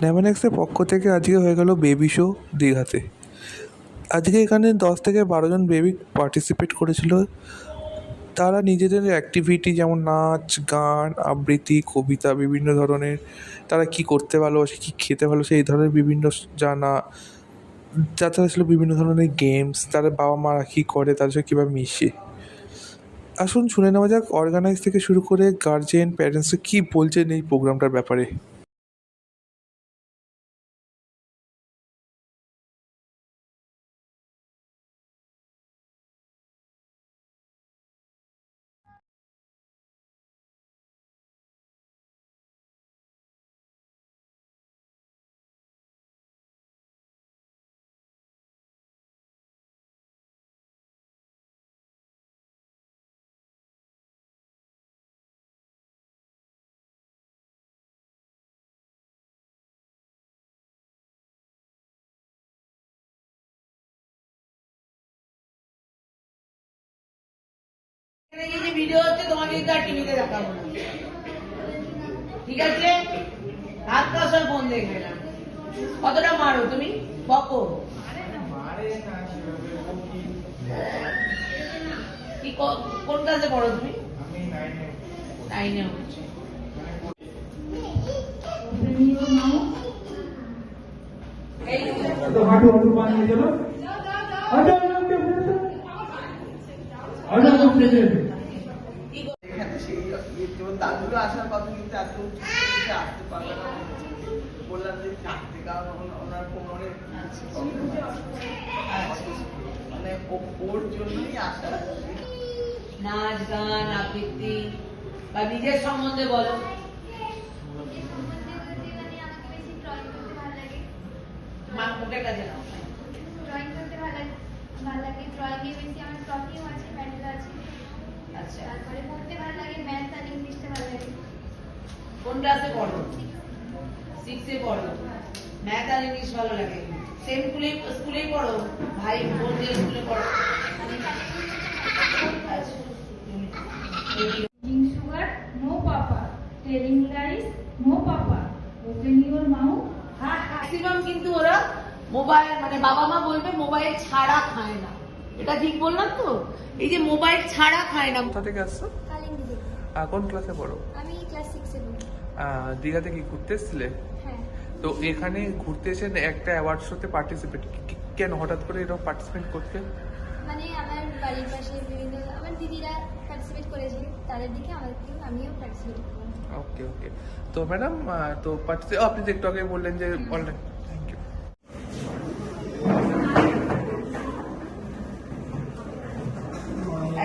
ন্যাভানেক্সের পক্ষ থেকে আজকে হয়ে গেল বেবি শো দীঘাতে। আজকে এখানে 10 থেকে 12 জন বেবি পার্টিসিপেট করেছিল। তারা নিজেদের অ্যাক্টিভিটি যেমন নাচ, গান, আবৃত্তি, কবিতা, বিভিন্ন ধরনের তারা কী করতে ভালোবাসে, কী খেতে ভালোবাসে, এই ধরনের বিভিন্ন জানা। তাছাড়া ছিল বিভিন্ন ধরনের গেমস, তাদের বাবা মারা কী করে, তাদের সাথে কীভাবে মিশে। আসুন শুনে নেওয়া যাক অর্গানাইজ থেকে শুরু করে গার্জেন, প্যারেন্টসরা কী বলছেন এই প্রোগ্রামটার ব্যাপারে। ভিডিও হচ্ছে তোমাকে কিন্তু আর টিভিতে দেখাবো না, ঠিক আছে? হাত কাছে ফোন দেখবে না। কতটা মারো তুমি, বকো কি? কোন ক্লাসে পড়ো তুমি? নাইনে হচ্ছে। দাদুগুলো আসার কথা কিন্তু এত আসতে পারবে না, বললাম যে থাকতে, কারণ ওনার কোমরে মানে ওর জন্যই আসা। নাচ, গান, আবৃত্তি বা নিজের সম্বন্ধে বলো। মুখের কাছে নাও। ড্রয়িং করতে ভালো লাগে। ড্রয়িংয়ে বেশি আমার ট্রফিও আছে, মেডেল আছে। আচ্ছা, তারপরে পড়তে ভালো লাগে, ম্যাথ আর ইংলিশটা ভালো লাগে। কোন ক্লাসে পড়ো? 6 এ পড়ো। ম্যাথ আর ইংলিশ ভালো লাগে। সেম স্কুলেই পড়ো? ভাই বোন যে স্কুলে পড়ো? আচ্ছা, Drinking sugar, no papa. Telling lies, no papa. Open your mouth. Maximum কিন্তু ওরা মোবাইল, মানে বাবা মা বলবে মোবাইল ছাড়া খায় না। এটা ঠিক বললাম তো? এই যে মোবাইল ছাড়া খায় না। কোথা থেকে আসছো? কালিন্দী থেকে। কোন ক্লাসে পড়ো? আমি ক্লাস 6 এ পড়ি। দীঘাতে কি ঘুরতে এসেছিলে? হ্যাঁ। তো এখানে ঘুরতে এসে একটা অ্যাওয়ার্ড শোতে পার্টিসিপেট, কেন হঠাৎ করে এরকম পার্টিসিপেট করতে? মানে আমার বাড়ির পাশে বিভিন্ন আমার দিদিরা পার্টিসিপেট করেছে, তাদের দিকে আমিও পার্টিসিপেট করলাম। ওকে ওকে। তো ম্যাডাম, তো আপনি যে একটু আগে বললেন যে অনলাইন। Thank you.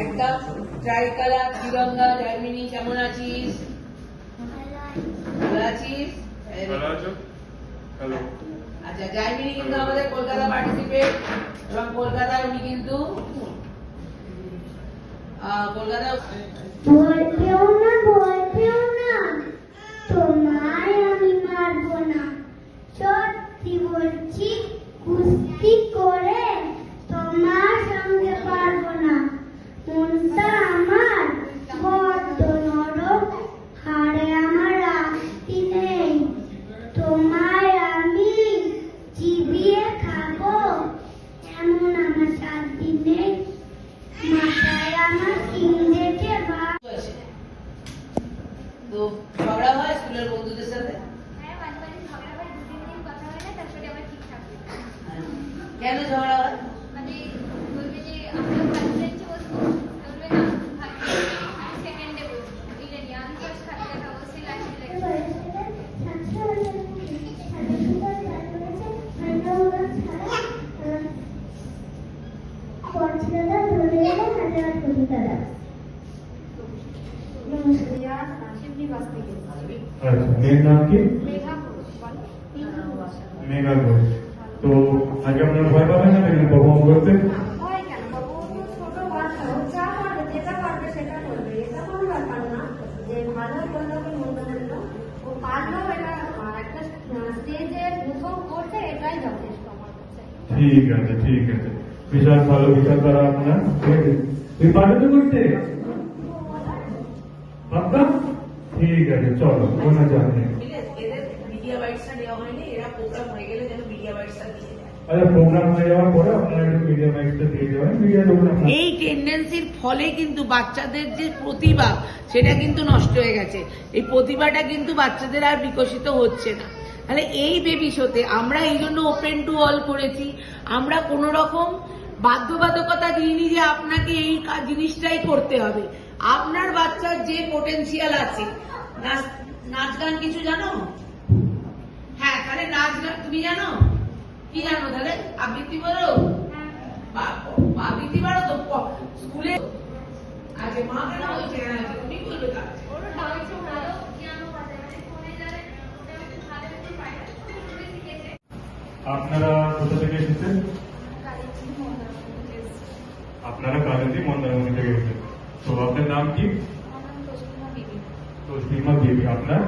একদম ট্রাইকালার তিরঙ্গা। জার্মানি, কেমন আছিস? ভালো আছিস? হ্যালো। আচ্ছা, জার্মানি কিন্তু আমাদের কলকাতা পার্টিসিপেট, এবং কলকাতায় উনি কিন্তু কলকাতা। ভয় পেও না, তোমায় আমি মারবো না। সত্যি বলছি, কুস্তি করে তোমার সঙ্গে পারবো না। মনটা আমার বড্ড নরম, হাড়ে আমার আস্তি নেই। তোমায় আমি চিবিয়ে খাবো, এমন আমার শান্তি নেই। মাথায় আমার সিং রেখে তো ঝগড়া হয় স্কুলের বন্ধুদের সাথে? হ্যাঁ, মাঝে মাঝে ঝগড়া হয়, 2-3 দিন কথা হয় না, তারপরে আবার ঠিক থাকে। কেন ঝগড়া হয়? মানে বলবে যে আমরা ফার্স্ট বেঞ্চে বসবো, বলবে না আমি সেকেন্ডে বসবো, এটা নিয়ে আমি ফার্স্ট খাতা দেখাবো, সে লাস্টে মেয়ের নাম কি? মেঘা ঘোষ। বলো। মেঘা ঘোষ। তো আগে আপনার ভয় পাবেন না পারফর্ম করতে? হয় কেন বাবু? ছোট বাচ্চা, ও যা পারবে, যেটা পারবে সেটা করবে। এটা কোনো ব্যাপার না যে ভালো করলো কি মন্দ করলো, ও পারলো। এটা একটা স্টেজে প্রথম করছে, এটাই যথেষ্ট আমার কাছে। ঠিক আছে ঠিক আছে, বিশাল ভালো বিচারধারা আপনার। তুই পারবে তো করতে? পাক্কা? ঠিক আছে, চলো কোনো চাপ নেই। এদের মিডিয়া বাইট বাইটসটা দেওয়া হয়নি, এরা প্রোগ্রাম হয়ে গেলে যেন মিডিয়া বাইটসটা দিয়ে দেয়। আচ্ছা, প্রোগ্রাম হয়ে যাওয়ার পরে আপনারা একটু মিডিয়া মাইকটা দিয়ে দেবেন, মিডিয়া যখন আপনার এই টেন্ডেন্সির ফলে কিন্তু বাচ্চাদের যে প্রতিভা সেটা কিন্তু নষ্ট হয়ে গেছে। এই প্রতিভাটা কিন্তু বাচ্চাদের আর বিকশিত হচ্ছে না। তাহলে এই বেবি শোতে আমরা এই জন্য ওপেন টু অল করেছি। আমরা কোনো রকম বাধ্যবাধকতা দিইনি যে আপনাকে এই জিনিসটাই করতে হবে। আপনার বাচ্চার যে পোটেনশিয়াল আছে, নাচ গান কিছু জানো? হ্যাঁ, তাহলে নাচ গান তুমি জানো? কি জানো তাহলে? আবৃত্তি বলো, আবৃত্তি পারো তো স্কুলে? আচ্ছা, মা কেন বলছে না? তুমি বলবে কাজ। ওর ডান্স ভালো, পিয়ানো বাজায়, মানে ফোনে যারা ভালো একটু পায় না, শুরু শিখেছে। আপনারা কোথা থেকে এসেছেন? আপনারা কালিন্দী মন্দারমণি থেকে এসেছেন। তো আপনার নাম কি? তসলিমা বিবি। আপনার?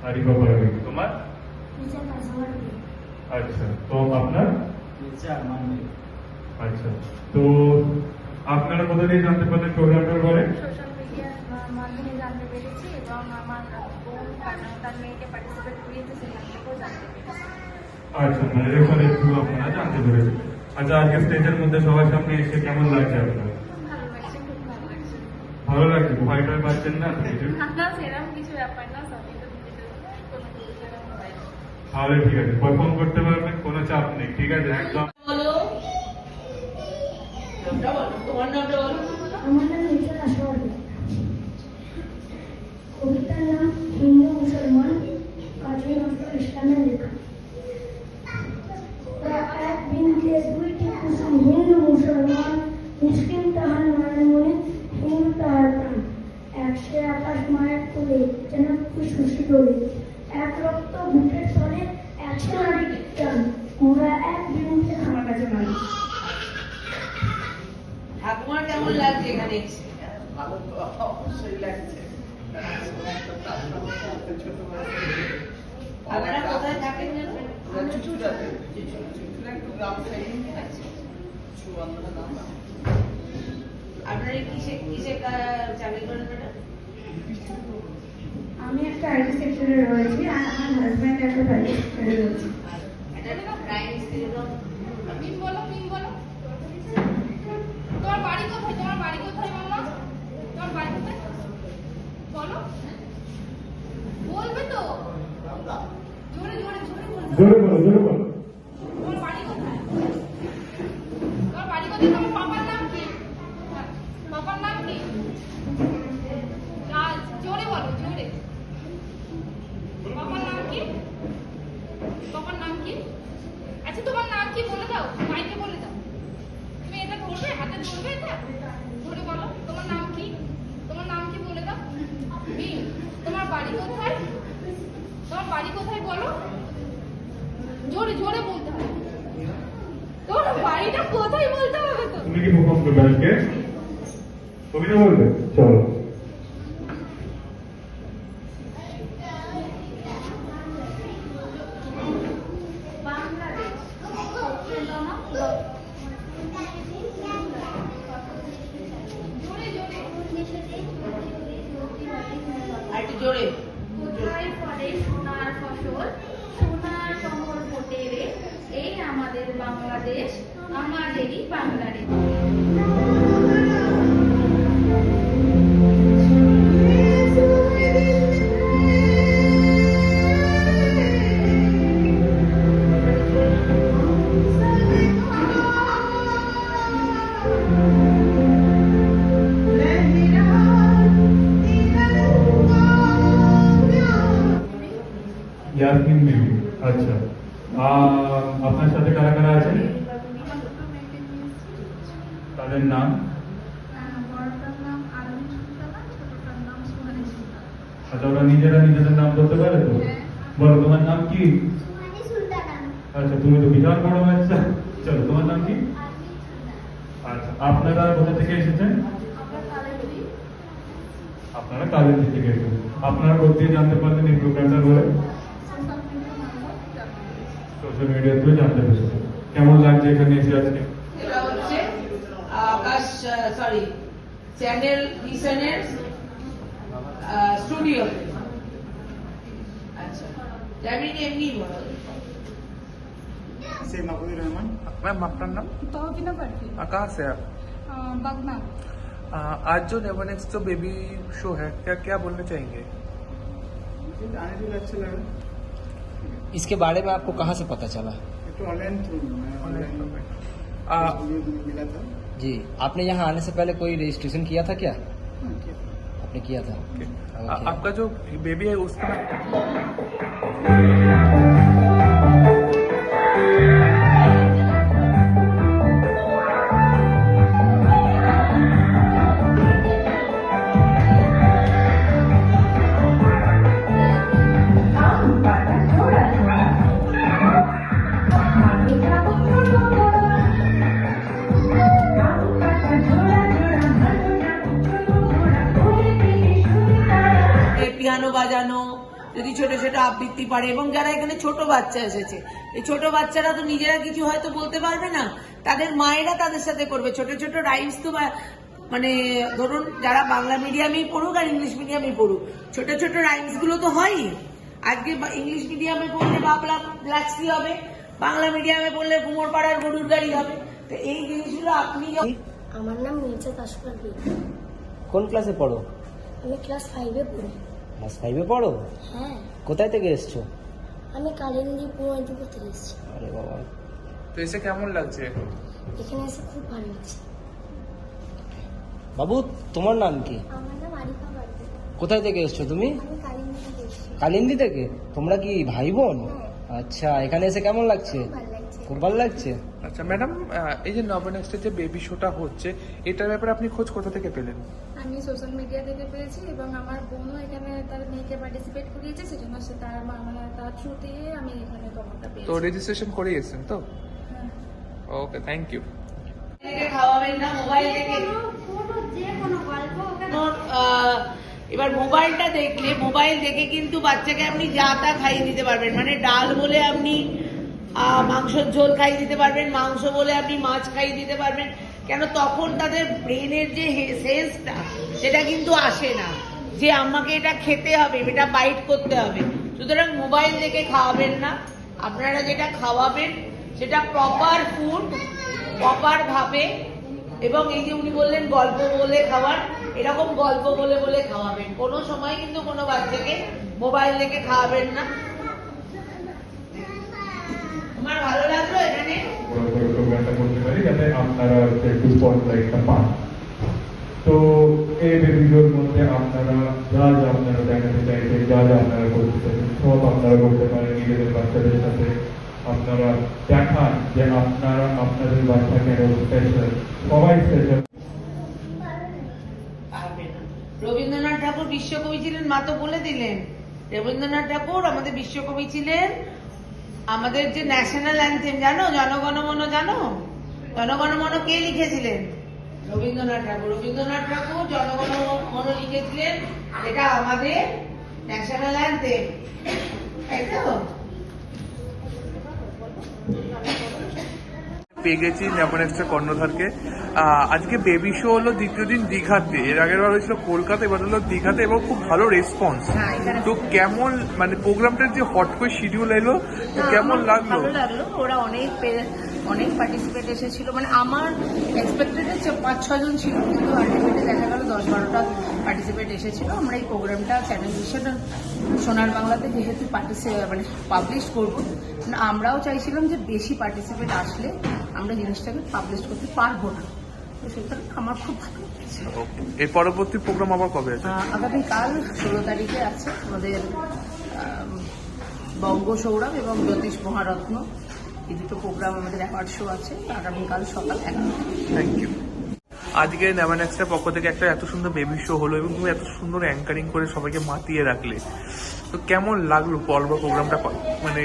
আরিফা পারভীন। তোমার? আচ্ছা, তো আপনার? আচ্ছা, তো আপনারা কোথা থেকে জানতে পারলেন প্রোগ্রামটার পরে? সোশ্যাল মিডিয়ার মাধ্যমে জানতে পেরেছি এবং আমার বোন তার মেয়েকে পার্টিসিপেট করিয়েছে, সেখান থেকেও জানতে পেরেছি। আচ্ছা, মানে রেফারেন্স থ্রু আপনারা জানতে পেরেছেন। আচ্ছা, আজকে স্টেজের মধ্যে সবার সামনে এসে কেমন লাগছে আপনার? ভালো লাগছে, খুব ভালো লাগছে। ভালো লাগছে? ভয় টয় পাচ্ছেন না তো কিছু? না, সেরকম কিছু ব্যাপার না, সবই তো কোনো কিছু সেরকম হয় না। তাহলে ঠিক আছে, পারফর্ম করতে পারবেন, কোনো চাপ নেই। ঠিক আছে, একদম। বলো, নামটা বলো, তোমার নামটা বলো। আমার নাম মির্জা আসওয়ার। কবিতার নাম হিন্দু মুসলমান, কাজী নজরুল ইসলামের লেখা। এক বিন্দুতে দুইটি কুসুম, হিন্দু মুসলমান, মুসলিম তাহার নয়ন মনে, হিন্দু তাহার প্রাণ। এক সে আকাশ মায়ের কোলে, যেন খুশি দোলে, এক রক্ত বুকের তলে, এক সে নারী টান, মোরা এক বিন্দুতে আমার কাছে মানুষ। ঠাকুমার কেমন লাগছে এখানে এসে? ভালো তো অবশ্যই লাগছে। ছোট আপনারা কোথায় থাকেন যেন? চুচুড়াতে, চুচুড়া একটু গ্রাম সাইড। সুবন্ধনা নাম। আপনারা কিসে কিসে চাকরি করেন ম্যাডাম? আমি একটা আইটি সেক্টরে রয়েছি আর আমার হাজব্যান্ড একটা প্রাইভেট সেক্টরে রয়েছে। এটা প্রাইম মিনিস্টার মিম বলো, মিম বলো। তোমার বাড়ি কোথায়? তোমার বাড়ি কোথায় মামা? তোমার বাড়ি কোথায়? বলো। বলবে তো? জোরে জোরে জোরে বলবে। জোরে বলো, জোরে বলো। তোমার বাড়ি কোথায়? তোমার বাড়ি কোথায়? তোমার পাপার নাম কি? পাপার নাম কি? জোরে বলো, জোরে। পাপার নাম কি? পাপার নাম কি? আচ্ছা, তোমার নাম কি বলে দাও, মাইকে বলে দাও। তুমি এটা ধরবে, হাতে ধরবে, এটা ধরে বলো তোমার নাম কি? তোমার নাম কি বলে দাও। মিম, তোমার বাড়ি কোথায়? তোমার বাড়ি কোথায় বলো। জোরে জোরে বলতে হবে। তোমার বাড়িটা কোথায় বলতে হবে তো। তুমি কি পারফর্ম করবে আজকে? কবিতা বলবে? চলো। বাংলাদেশ সত্যতম জোরে জোরে। আর একটু জোরে। কোথায় ফলে সোনার ফসল, সোনার কমল ফোটে রে, এই আমাদের বাংলাদেশ, আমাদেরই বাংলাদেশ। ইয়াসমিন বিবি। আচ্ছা, আপনার সাথে কারা কারা আছে? তাদের নাম? বড়টার নাম আলম সুলতানা, ছোটটার নাম সুহানি সুলতানা। আচ্ছা, ওরা নিজেরা নিজেদের নাম বলতে পারে তো? বলো, তোমার নাম কি? সুহানি সুলতানা। আচ্ছা, তুমি তো বিশাল বড় বাচ্চা। চলো, তোমার নাম কি? আচ্ছা, আপনারা কোথা থেকে এসেছেন? আপনারা কালিন্দী থেকে এসেছেন। আপনারা কোথায় জানতে পারলেন এই প্রোগ্রামটা বলে? সোশ্যাল মিডিয়া থ্রু জানতে পেরেছেন। কেমন লাগছে এখানে এসে আজকে? এটা হচ্ছে আকাশ, সরি, চ্যানেল ভিশনের স্টুডিও। আচ্ছা, জামিন এমনি বলো। मैम आपका नाम तहकिना पार्टी कहाँ से आप बागना आज जो नेवर नेक्स्ट जो बेबी शो है क्या क्या बोलना चाहेंगे? आने भी अच्छा लगा। इसके बारे में आपको कहाँ से पता चला? तो ऑनलाइन थ्रू ऑनलाइन मिला था। जी, आपने यहाँ आने से पहले कोई रजिस्ट्रेशन किया था क्या? हाँ, ठीक है। आपने किया था? Okay. आपका जो बेबी है उसका পিয়ানো বাজানো, যদি ছোট ছোট আবৃত্তি পারে, এবং যারা এখানে ছোট বাচ্চা এসেছে, এই ছোট বাচ্চারা তো নিজেরা কিছু হয়তো বলতে পারবে না, তাদের মায়েরা তাদের সাথে করবে। ছোট ছোট রাইমস তো মানে ধরুন যারা বাংলা মিডিয়ামেই পড়ুক আর ইংলিশ মিডিয়ামেই পড়ুক, ছোট ছোট রাইমস গুলো তো হয়ই। আজকে ইংলিশ মিডিয়ামে পড়লে বাবলা ব্ল্যাক্সি হবে, বাংলা মিডিয়ামে পড়লে কুমোর পাড়ার গরুর গাড়ি হবে। তো এই জিনিসগুলো আপনি আমার নাম নিচে তাসফারবি। কোন ক্লাসে পড়ো? আমি ক্লাস 5-এ পড়ি। ক্লাস 5-এ পড়ো? হ্যাঁ, কোথায় থেকে এসছো? আমি কালিন্দী পূর্বাঞ্চল থেকে এসেছি। আরে বাবা, तो इसे কেমন লাগছে? এখানে এসে খুব ভালো লাগছে। বাবু তোমার নাম কি? আমার নাম আরিফা পার্টি। কোথায় থেকে এসছো তুমি? আমি কালিন্দী থেকে এসেছি। কালিন্দী থেকে? তোমরা কি ভাই বোন? হ্যাঁ। আচ্ছা, এখানে এসে কেমন লাগছে? ভালো লাগছে। খুব ভালো লাগছে। আচ্ছা ম্যাডাম, এই যে নেভার নেক্সটের যে বেবি শোটা হচ্ছে, এটার ব্যাপারে আপনি খোঁজ কোথা থেকে পেলেন? আমি সোশ্যাল মিডিয়া থেকে পেয়েছি এবং আমার বোনও এখানে তার মেয়েকে পার্টিসিপেট করিয়েছে, সেজন্য সে তার মানে তার থ্রুতে আমি এখানে খবরটা তো পেয়েছি। রেজিস্ট্রেশন করে এসেছেন তো? হ্যাঁ। ওকে, থ্যাংক ইউ। খাওয়াবেন না মোবাইল থেকে। যে কোনো গল্প ওকে এবার মোবাইলটা দেখলে, মোবাইল দেখে কিন্তু বাচ্চাকে আপনি যা তা খাইয়ে দিতে পারবেন। মানে ডাল বলে আপনি মাংসের ঝোল খাইয়ে দিতে পারবেন, মাংস বলে আপনি মাছ খাইয়ে দিতে পারবেন। কেন, তখন তাদের ব্রেনের যে সেন্সটা সেটা কিন্তু আসে না যে আমাকে এটা খেতে হবে, এটা বাইট করতে হবে। সুতরাং মোবাইল দেখে খাওয়াবেন না। আপনারা যেটা খাওয়াবেন সেটা প্রপার ফুড, প্রপার ভাবে, এবং এই যে উনি বললেন গল্প বলে খাওয়ার, এরকম গল্প বলে বলে খাওয়াবেন। কোনো সময় কিন্তু কোনো বাচ্চাকে মোবাইল দেখে খাওয়াবেন না। আমার ভালো লাগলো এখানে প্রোগ্রামটা করতে পারি যাতে আপনারা একটু স্পটলাইটটা পান। তো এই ভিডিওর মধ্যে আপনারা যা যা আপনারা দেখাতে চাইছেন, যা যা আপনারা করতে চাইছেন, সব আপনারা করতে পারেন নিজেদের বাচ্চাদের সাথে। আপনারা দেখান যে আপনারা আপনাদের বাচ্চা কেন স্পেশাল, সবাই স্পেশাল। রবীন্দ্রনাথ ঠাকুর বিশ্বকবি ছিলেন, মা তো বলে দিলেন। রবীন্দ্রনাথ ঠাকুর আমাদের বিশ্বকবি ছিলেন। আমাদের যে ন্যাশনাল অ্যান্থেম জানো, জনগণমন জানো? জনগণমন কে লিখেছিলেন? রবীন্দ্রনাথ ঠাকুর। রবীন্দ্রনাথ ঠাকুর জনগণমন লিখেছিলেন, এটা আমাদের ন্যাশনাল অ্যান্থেম, তাই তো? পেয়ে গেছি নেভার নেক্সটের কর্ণধারকে। আজকে বেবি শো হলো দ্বিতীয় দিন দীঘাতে, এর আগের বার হয়েছিল কলকাতা, এবার হলো দীঘাতে, এবং খুব ভালো রেসপন্স। তো কেমন মানে প্রোগ্রামটার যে হট করে শিডিউল এলো, তো কেমন লাগলো? ভালো লাগলো। ওরা অনেক পার্টিসিপেট এসেছিল। মানে আমার এক্সপেক্টেড 5-6 জন ছিল, কিন্তু আলটিমেটলি দেখা গেল 10-12টা পার্টিসিপেট এসেছিল। আমরা এই প্রোগ্রামটা চ্যানেল হিসেবে সোনার বাংলাতে যেহেতু মানে পাবলিশ করবো, আমরাও চাইছিলাম যে বেশি পার্টিসিপেট আসলে আমরা জিনিসটাকে পাবলিশ করতে পারবো না। তো সেটা আমার খুব ভালো লেগেছে। এর পরবর্তী প্রোগ্রাম আবার কবে আছে? আগামীকাল 16 তারিখে আছে আমাদের বঙ্গ সৌরভ এবং জ্যোতিষ মহারত্ন, এই দুটো প্রোগ্রাম আমাদের অ্যাওয়ার্ড শো আছে আগামীকাল সকাল 11টা। Thank you. আজকে নেভার নেক্সটের পক্ষ থেকে একটা এত সুন্দর বেবি শো হলো, এবং তুমি এত সুন্দর অ্যাঙ্কারিং করে সবাইকে মাতিয়ে রাখলে। তো কেমন লাগলো প্রোগ্রামটা মানে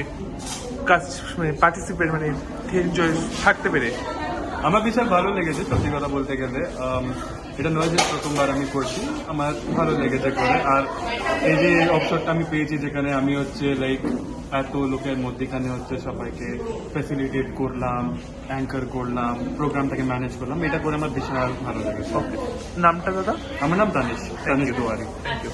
পার্টিসিপেট মানে এনজয় থাকতে পেরে? আমার বিশাল ভালো লেগেছে, সত্যি কথা বলতে গেলে। এটা নয় যে প্রথমবার আমি করছি, আমার ভালো লেগেছে করে। আর এই যে অবসরটা আমি পেয়েছি যেখানে আমি লাইক এত লোকের মধ্যেখানে সবাইকে ফ্যাসিলিটেট করলাম, অ্যাঙ্কার করলাম, প্রোগ্রামটাকে ম্যানেজ করলাম, এটা করে আমার বিশাল ভালো লেগেছে। নামটা দাদা? আমার নাম প্রাণেশ দুয়ারি। Thank you.